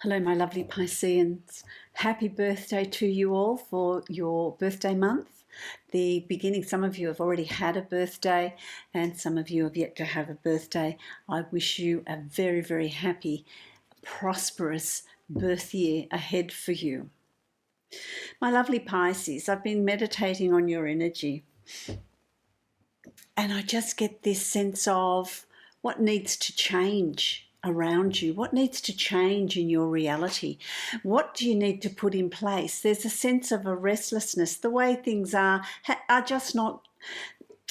Hello, my lovely Pisceans. Happy birthday to you all for your birthday month. The beginning, some of you have already had a birthday and some of you have yet to have a birthday. I wish you a very, very happy, prosperous birth year ahead for you. My lovely Pisces, I've been meditating on your energy and I just get this sense of what needs to change around you, what needs to change in your reality, what do you need to put in place. There's a sense of a restlessness. The way things are just not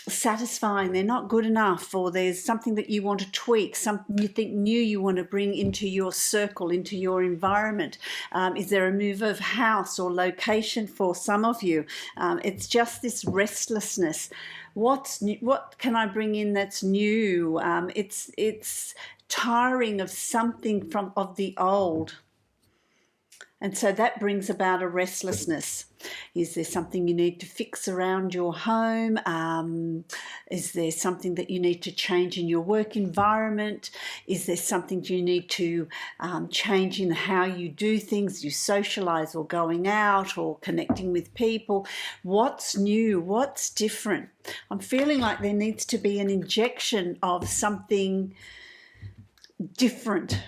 satisfying, they're not good enough, or there's something that you want to tweak, something you think new you want to bring into your circle, into your environment. Is there a move of house or location for some of you? It's just this restlessness. What's new? What can I bring in that's new? It's tiring of something of the old. And so that brings about a restlessness. Is there something you need to fix around your home? Is there something that you need to change in your work environment? Is there something you need to change in how you do things, you socialize or going out or connecting with people? What's new? What's different? I'm feeling like there needs to be an injection of something different,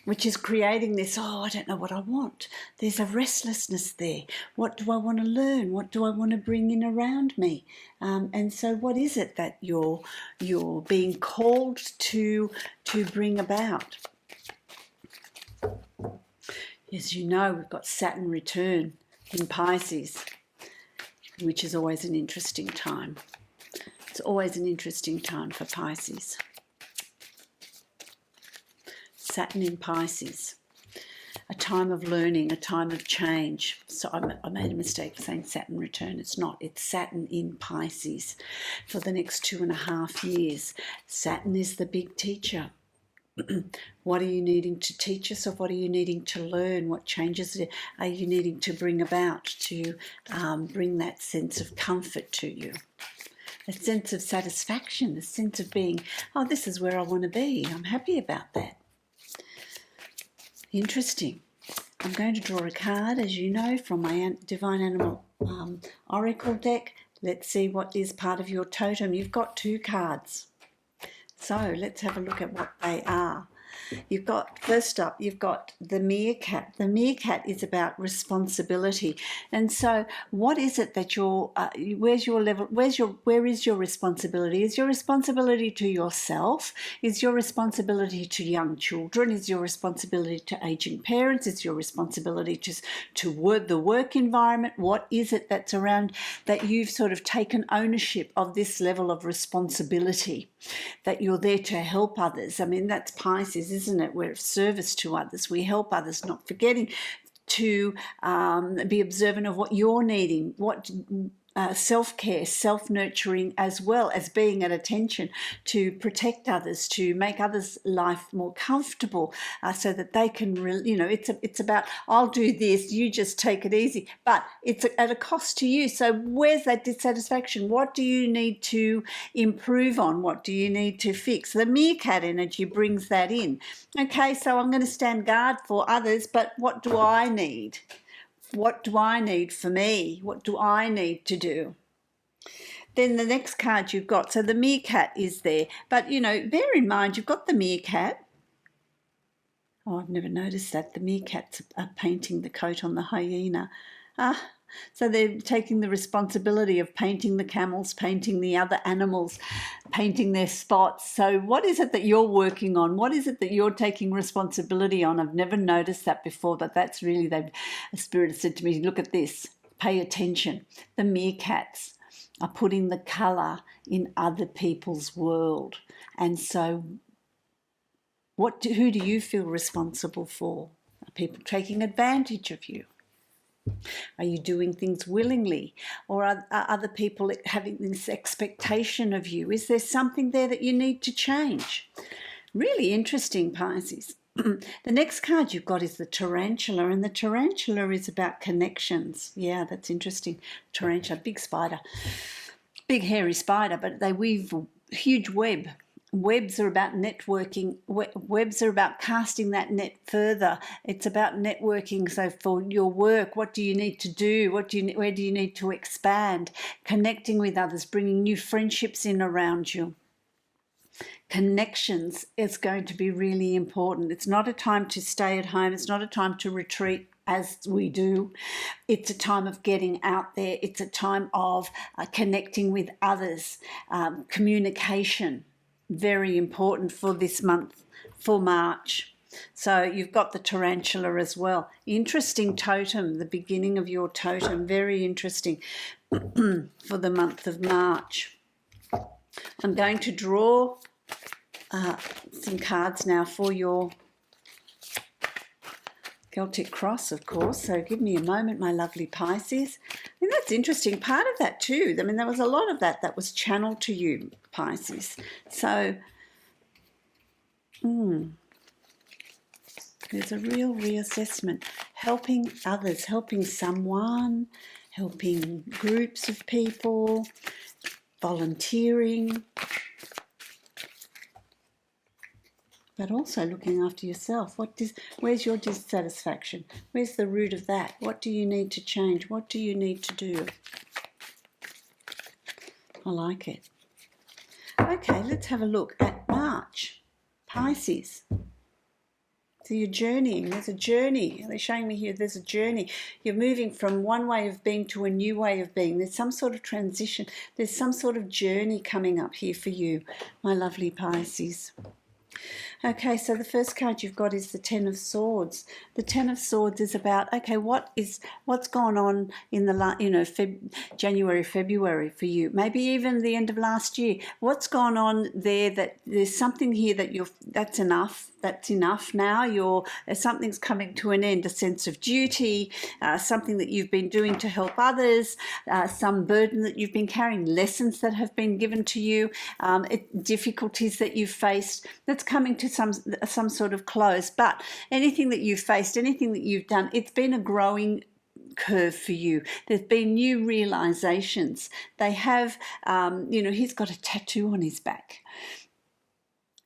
which is creating this, I don't know what I want. There's a restlessness there. What do I want to learn? What do I want to bring in around me? And so what is it that you're being called to bring about? As you know, we've got Saturn return in Pisces, which is always an interesting time. It's always an interesting time for Pisces. Saturn in Pisces, a time of learning, a time of change. So I made a mistake saying Saturn return. It's not. It's Saturn in Pisces for the next 2.5 years. Saturn is the big teacher. What are you needing to teach us, or what are you needing to learn? What changes are you needing to bring about to bring that sense of comfort to you? A sense of satisfaction, a sense of being, this is where I want to be. I'm happy about that. Interesting. I'm going to draw a card, as you know, from my Divine Animal Oracle deck. Let's see what is part of your totem. You've got 2 cards. So let's have a look at what they are. You've got, first up, you've got the meerkat. The meerkat is about responsibility. And so what is it that where is your responsibility? Is your responsibility to yourself? Is your responsibility to young children? Is your responsibility to aging parents? Is your responsibility to the work environment? What is it that's around that you've sort of taken ownership of this level of responsibility, that you're there to help others? I mean, that's Pisces, isn't it? We're of service to others. We help others, not forgetting to be observant of what you're needing, what self-care, self-nurturing, as well as being at attention to protect others, to make others' life more comfortable, so that they can, it's about, I'll do this, you just take it easy, but it's at a cost to you. So where's that dissatisfaction? What do you need to improve on? What do you need to fix? The meerkat energy brings that in. Okay, so I'm going to stand guard for others, but what do I need? What do I need for me? What do I need to do? Then the next card you've got, so the meerkat is there. But, bear in mind, you've got the meerkat. I've never noticed that. The meerkats are painting the coat on the hyena. So they're taking the responsibility of painting the camels, painting the other animals, painting their spots. So what is it that you're working on? What is it that you're taking responsibility on? I've never noticed that before, but that's really, the Spirit has said to me, look at this, pay attention. The meerkats are putting the colour in other people's world. And so who do you feel responsible for? Are people taking advantage of you? Are you doing things willingly, or are other people having this expectation of you? Is there something there that you need to change? Really interesting, Pisces. The next card you've got is the tarantula, and the tarantula is about connections. Yeah, that's interesting. Tarantula, big spider, big hairy spider, but they weave a huge web webs are about networking. Webs are about casting that net further. It's about networking. So for your work, what do you need to do? Where do you need to expand? Connecting with others, bringing new friendships in around you. Connections is going to be really important. It's not a time to stay at home. It's not a time to retreat as we do. It's a time of getting out there. It's a time of connecting with others. Communication, very important for this month, for March. So you've got the tarantula as well. Interesting totem, the beginning of your totem, very interesting for the month of March. I'm going to draw some cards now for your Celtic cross, of course. So give me a moment, my lovely Pisces. I mean, that's interesting. Part of that too. I mean, there was a lot of that was channeled to you, Pisces. So there's a real reassessment. Helping others, helping someone, helping groups of people, volunteering. But also looking after yourself. Where's your dissatisfaction? Where's the root of that? What do you need to change? What do you need to do? I like it. Okay, let's have a look at March. Pisces. So you're journeying. There's a journey. They're showing me here there's a journey. You're moving from one way of being to a new way of being. There's some sort of transition. There's some sort of journey coming up here for you, my lovely Pisces. Okay, so the first card you've got is the Ten of Swords. The Ten of Swords is about, okay, what's gone on in the January, February for you? Maybe even the end of last year. What's gone on there that there's something here that that's enough. That's enough now. Something's coming to an end. A sense of duty, something that you've been doing to help others, some burden that you've been carrying, lessons that have been given to you, difficulties that you've faced. That's coming to some sort of close. But anything that you've faced, anything that you've done, it's been a growing curve for you. There's been new realizations. They have, he's got a tattoo on his back.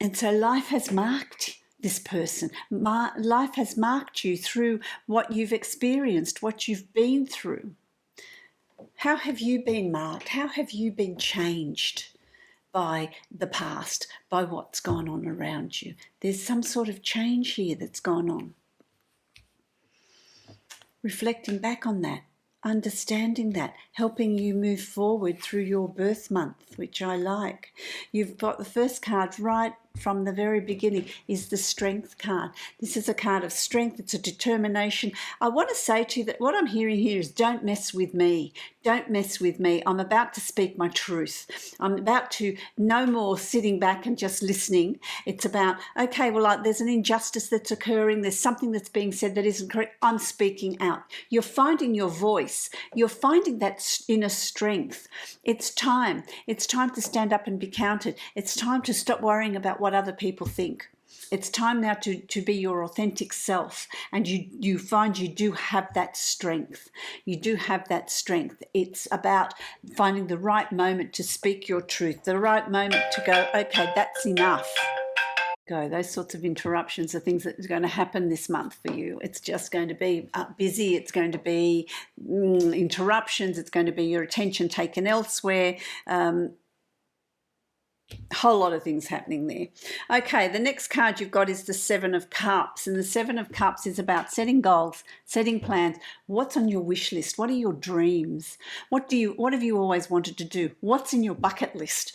And so life has marked this person. Life has marked you through what you've experienced, what you've been through. How have you been marked? How have you been changed by the past, by what's gone on around you? There's some sort of change here that's gone on. Reflecting back on that, understanding that, helping you move forward through your birth month, which I like. You've got the first card right from the very beginning is the Strength card. This is a card of strength. It's a determination. I want to say to you that what I'm hearing here is don't mess with me. Don't mess with me. I'm about to speak my truth. I'm about to no more sitting back and just listening. It's about, okay, well, there's an injustice that's occurring. There's something that's being said that isn't correct. I'm speaking out. You're finding your voice. You're finding that inner strength. It's time. It's time to stand up and be counted. It's time to stop worrying about what other people think. It's time now to be your authentic self, and you find you do have that strength. You do have that strength. It's about finding the right moment to speak your truth, the right moment to go, okay, that's enough. Those sorts of interruptions are things that are going to happen this month for you. It's just going to be busy. It's going to be interruptions. It's going to be your attention taken elsewhere. Whole lot of things happening there. Okay, the next card you've got is the Seven of Cups, and the Seven of Cups is about setting goals, setting plans. What's on your wish list? What are your dreams? What have you always wanted to do? What's in your bucket list?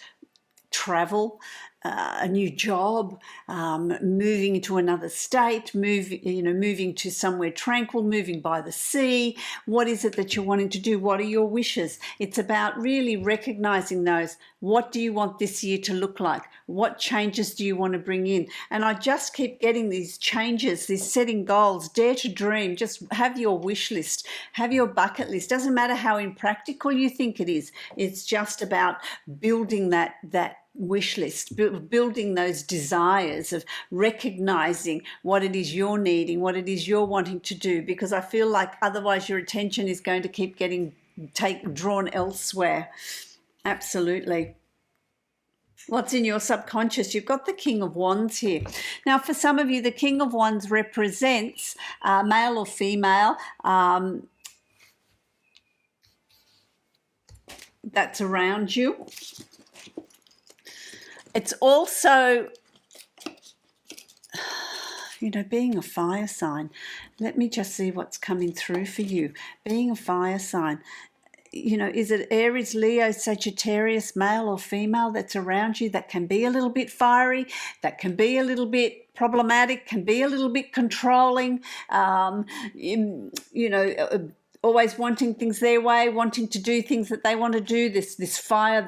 Travel, a new job, moving into another state, moving to somewhere tranquil, moving by the sea. What is it that you're wanting to do? What are your wishes? It's about really recognizing those. What do you want this year to look like? What changes do you want to bring in? And I just keep getting these changes, these setting goals. Dare to dream. Just have your wish list, have your bucket list. Doesn't matter how impractical you think it is. It's just about building that wish list, building those desires of recognizing what it is you're needing, what it is you're wanting to do, because I feel like otherwise your attention is going to keep getting drawn elsewhere. Absolutely. What's in your subconscious? You've got the King of Wands here. Now, for some of you, the King of Wands represents male or female that's around you. It's also, you know, being a fire sign. Let me just see what's coming through for you. Being a fire sign. You know, is it Aries, Leo, Sagittarius, male or female that's around you that can be a little bit fiery, that can be a little bit problematic, can be a little bit controlling, you know, always wanting things their way, wanting to do things that they want to do, this fire,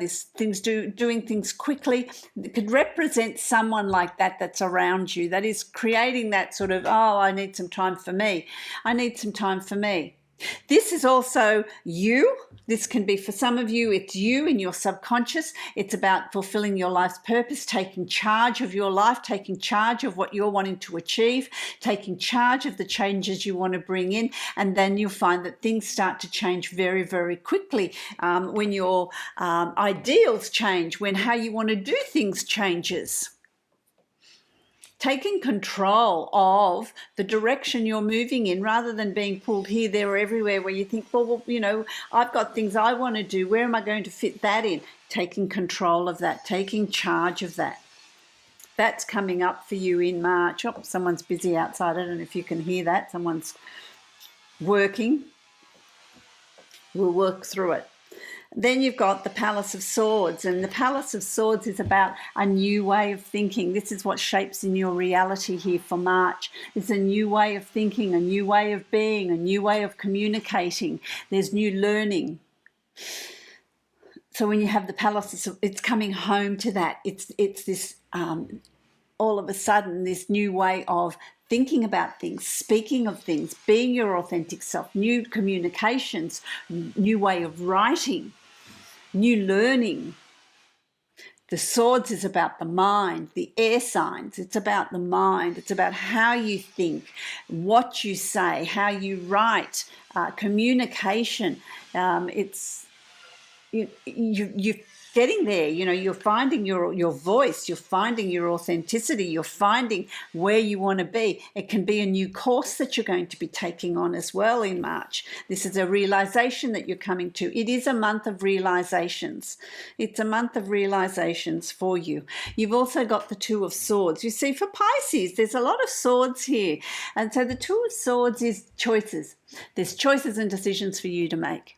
doing things quickly. It could represent someone like that that's around you, that is creating that sort of, oh, I need some time for me. I need some time for me. This is also you. This can be, for some of you, it's you in your subconscious. It's about fulfilling your life's purpose, taking charge of your life, taking charge of what you're wanting to achieve, taking charge of the changes you want to bring in. And then you'll find that things start to change very, very quickly when your ideals change, when how you want to do things changes. Taking control of the direction you're moving in rather than being pulled here, there, or everywhere where you think, well, you know, I've got things I want to do. Where am I going to fit that in? Taking control of that, taking charge of that. That's coming up for you in March. Oh, someone's busy outside. I don't know if you can hear that. Someone's working. We'll work through it. Then you've got the Palace of Swords, and the Palace of Swords is about a new way of thinking. This is what shapes in your reality here for March. It's a new way of thinking, a new way of being, a new way of communicating. There's new learning. So when you have the Palace, it's coming home to that. It's this, all of a sudden, this new way of thinking about things, speaking of things, being your authentic self, new communications, new way of writing, new learning. The Swords is about the mind, the air signs. It's about the mind. It's about how you think, what you say, how you write, communication. You're getting there, you know, you're finding your voice, you're finding your authenticity, you're finding where you want to be. It can be a new course that you're going to be taking on as well in March. This is a realization that you're coming to. It is a month of realizations. It's a month of realizations for you. You've also got the Two of Swords. You see, for Pisces, there's a lot of swords here. And so the Two of Swords is choices. There's choices and decisions for you to make.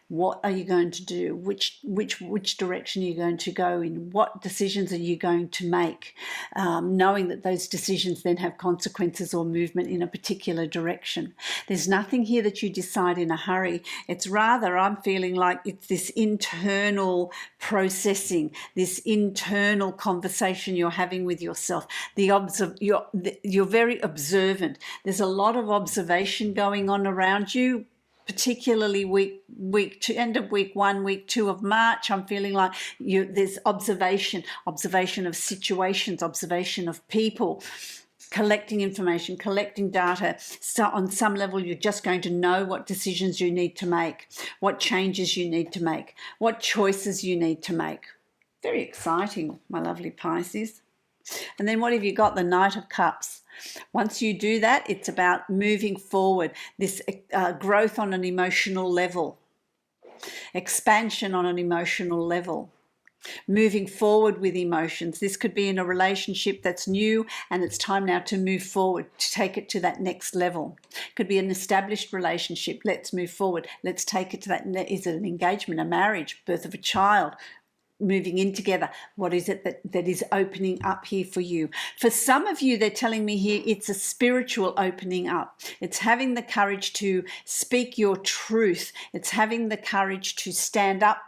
What are you going to do? Which direction are you going to go in? What decisions are you going to make? Knowing that those decisions then have consequences or movement in a particular direction. There's nothing here that you decide in a hurry. It's rather, I'm feeling like it's this internal processing, this internal conversation you're having with yourself. You're very observant. There's a lot of observation going on around you, particularly week two, end of week 1, week 2 of March. I'm feeling like there's observation of situations, observation of people, collecting information, collecting data. So on some level, you're just going to know what decisions you need to make, what changes you need to make, what choices you need to make. Very exciting, my lovely Pisces. And then what have you got? The Knight of Cups. Once you do that, it's about moving forward, this growth on an emotional level, expansion on an emotional level, moving forward with emotions. This could be in a relationship that's new and it's time now to move forward, to take it to that next level. It could be an established relationship. Let's move forward. Let's take it to that. Is it an engagement, a marriage, birth of a child? Moving in together. What is it that is opening up here for you? For some of you, they're telling me here it's a spiritual opening up. It's having the courage to speak your truth. It's having the courage to stand up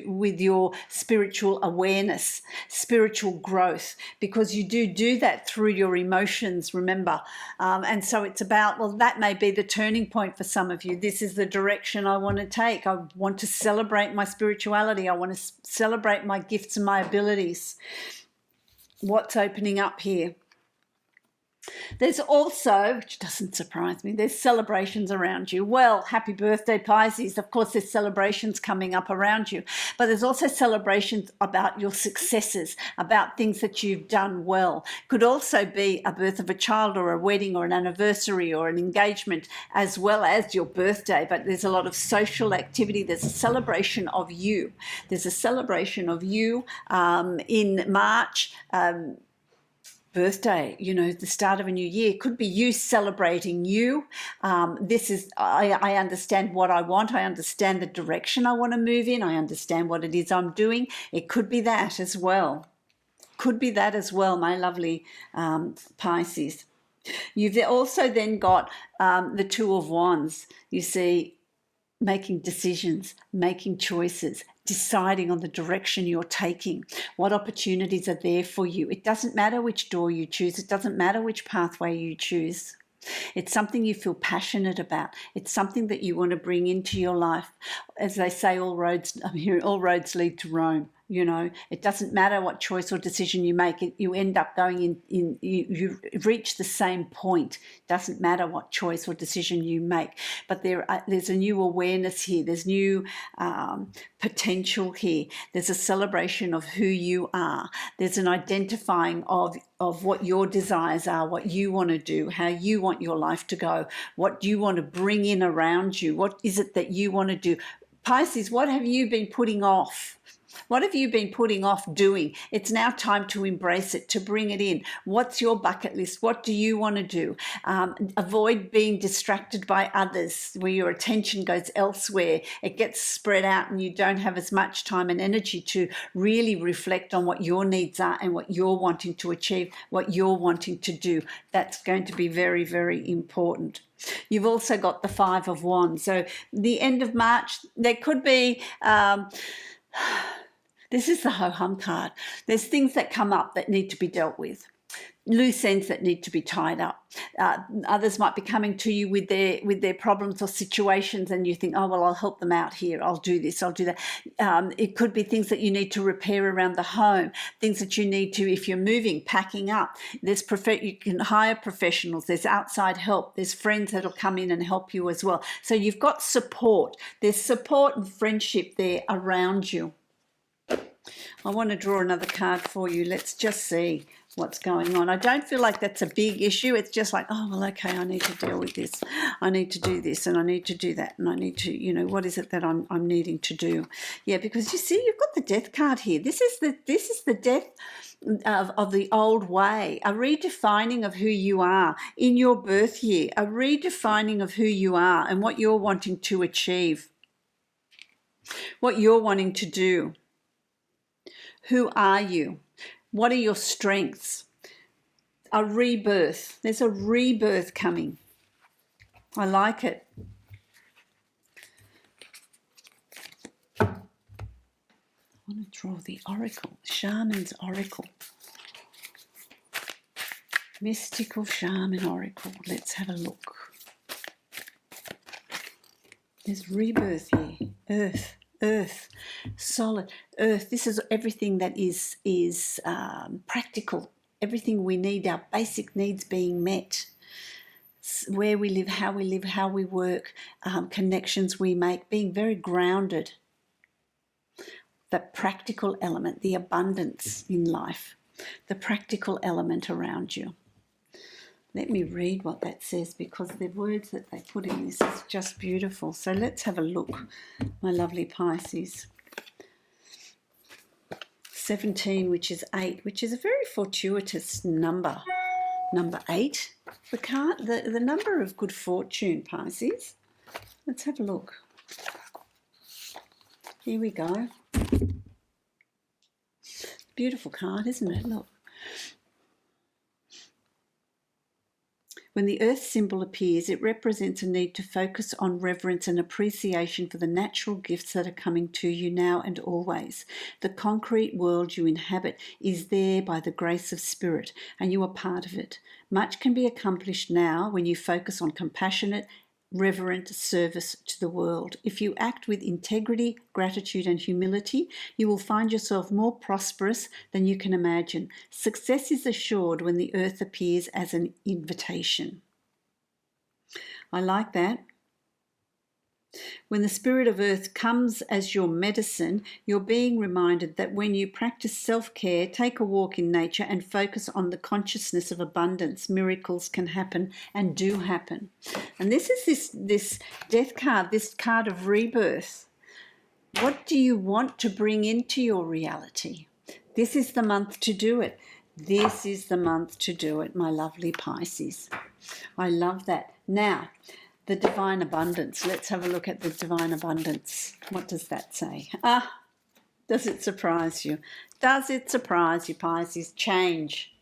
with your spiritual awareness, spiritual growth, because you do that through your emotions, remember. And so it's about, well, that may be the turning point for some of you. This is the direction I want to take. I want to celebrate my spirituality. I want to celebrate my gifts and my abilities. What's opening up here? There's also, which doesn't surprise me, there's celebrations around you. Well, happy birthday, Pisces. Of course, there's celebrations coming up around you, but there's also celebrations about your successes, about things that you've done well. Could also be a birth of a child or a wedding or an anniversary or an engagement, as well as your birthday. But there's a lot of social activity. There's a celebration of you. There's a celebration of you in March. Birthday, you know, the start of a new year. It could be you celebrating you. This is, I understand what I want. I understand the direction I want to move in. I understand what it is I'm doing. It could be that as well. Could be that as well, my lovely Pisces. You've also then got the Two of Wands. You see, making decisions, making choices, deciding on the direction you're taking, what opportunities are there for you. It doesn't matter which door you choose. It doesn't matter which pathway you choose. It's something you feel passionate about. It's something that you want to bring into your life. As they say, all roads lead to Rome. You know, it doesn't matter what choice or decision you make. You end up going you reach the same point. It doesn't matter what choice or decision you make. But there's a new awareness here. There's new potential here. There's a celebration of who you are. There's an identifying of what your desires are, what you want to do, how you want your life to go, what you want to bring in around you. What is it that you want to do? Pisces, what have you been putting off? What have you been putting off doing? It's now time to embrace it, to bring it in. What's your bucket list? What do you want to do? Avoid being distracted by others, where your attention goes elsewhere. It gets spread out and you don't have as much time and energy to really reflect on what your needs are and what you're wanting to achieve, what you're wanting to do. That's going to be very, very important. You've also got the Five of Wands. So the end of March, there could be... this is the ho-hum card. There's things that come up that need to be dealt with, loose ends that need to be tied up. Others might be coming to you with their problems or situations, and you think, oh, well, I'll help them out here. I'll do this, I'll do that. It could be things that you need to repair around the home, things that you need to, if you're moving, packing up. You can hire professionals. There's outside help. There's friends that'll come in and help you as well. So you've got support. There's support and friendship there around you. I want to draw another card for you. Let's just see what's going on. I don't feel like that's a big issue. It's just like, oh, well, okay, I need to deal with this. I need to do this and I need to do that. And I need to, you know, what is it that I'm needing to do? Yeah, because you see, you've got the Death card here. This is the death of the old way, a redefining of who you are in your birth year, a redefining of who you are and what you're wanting to achieve, what you're wanting to do. Who are you? What are your strengths? A rebirth. There's a rebirth coming. I like it. I want to draw the oracle, Shaman's oracle. Mystical Shaman oracle. Let's have a look. There's rebirth here. Earth, solid earth. This is everything that is practical, everything we need, our basic needs being met, where we live, how we work, connections we make, being very grounded. The practical element, the abundance in life, the practical element around you. Let me read what that says, because the words that they put in this is just beautiful. So let's have a look, my lovely Pisces. 17, which is 8, which is a very fortuitous number. Number 8, the number of good fortune, Pisces. Let's have a look. Here we go. Beautiful card, isn't it? Look. When the earth symbol appears, it represents a need to focus on reverence and appreciation for the natural gifts that are coming to you now and always. The concrete world you inhabit is there by the grace of spirit, and you are part of it. Much can be accomplished now when you focus on compassionate reverent service to the world. If you act with integrity, gratitude, and humility, you will find yourself more prosperous than you can imagine. Success is assured when the earth appears as an invitation. I like that. When the spirit of earth comes as your medicine, you're being reminded that when you practice self-care, take a walk in nature, and focus on the consciousness of abundance, miracles can happen and do happen. And this is this death card, this card of rebirth. What do you want to bring into your reality? This is the month to do it. This is the month to do it, my lovely Pisces. I love that. Now, the divine abundance. Let's have a look at the divine abundance. What does that say? Does it surprise you? Does it surprise you, Pisces? Change.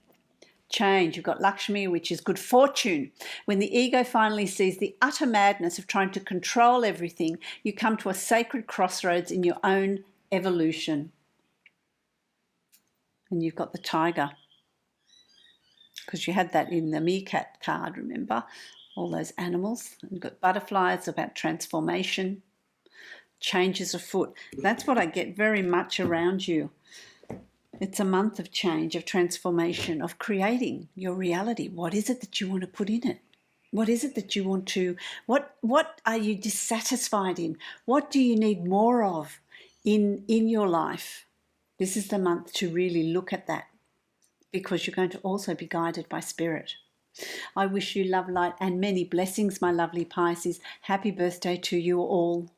Change. You've got Lakshmi, which is good fortune. When the ego finally sees the utter madness of trying to control everything, you come to a sacred crossroads in your own evolution. And you've got the tiger, because you had that in the meerkat card, remember? All those animals. You've got butterflies, about transformation, changes afoot. That's what I get very much around you. It's a month of change, of transformation, of creating your reality. What is it that you want to put in it? What is it that you want to, what are you dissatisfied in? What do you need more of in your life? This is the month to really look at that, because you're going to also be guided by spirit. I wish you love, light, and many blessings, my lovely Pisces. Happy birthday to you all.